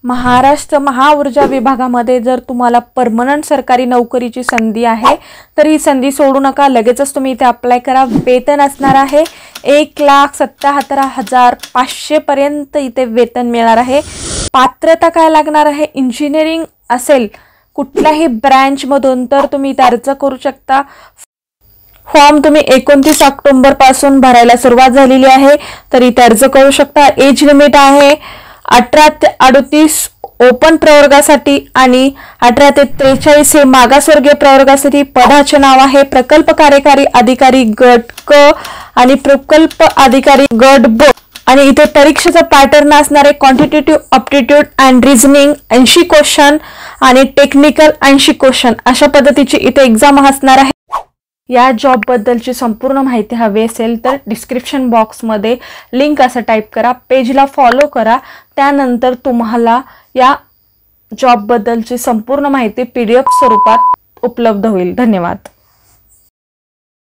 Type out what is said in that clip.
महाराष्ट्र महाऊर्जा विभागामध्ये जर तुम्हाला परमनंट सरकारी नोकरीची संधी आहे तर ही संधी सोडू नका, लगेचच तुम्ही इथे अप्लाय करा। वेतन असणार आहे 1,77,500 पर्यंत इथे वेतन मिळणार आहे। पात्रता काय लागणार आहे, इंजिनिअरिंग असेल कुठल्याही ब्रँच मधून तर तुम्ही इथे अर्ज करू शकता। फॉर्म तुम्ही 29 ऑक्टोबर पासून भरायला सुरुवात झालेली आहे, तर इथे अर्ज करू शकता। एज लिमिट आहे 18 ते 38 ओपन प्रवर्गासाठी आणि 18 ते 43 हे मागासवर्गीय प्रवर्गासाठी। पदाचे नाव आहे प्रकल्प कार्यकारी अधिकारी गट क आणि प्रकल्प अधिकारी गट ब। आणि इथे परीक्षेचा पॅटर्न असणार आहे quantitative aptitude and reasoning 80 question आणि टेक्निकल 80 क्वेश्चन, अशा पद्धतीची इथे एक्झाम असणार आहे। या जॉब बद्दलची संपूर्ण माहिती हवी असेल तर डिस्क्रिप्शन बॉक्समध्ये लिंक असं टाईप करा, पेजला फॉलो करा, त्यानंतर तुम्हाला या जॉब बद्दलची संपूर्ण माहिती PDF स्वरूपात उपलब्ध होईल। धन्यवाद।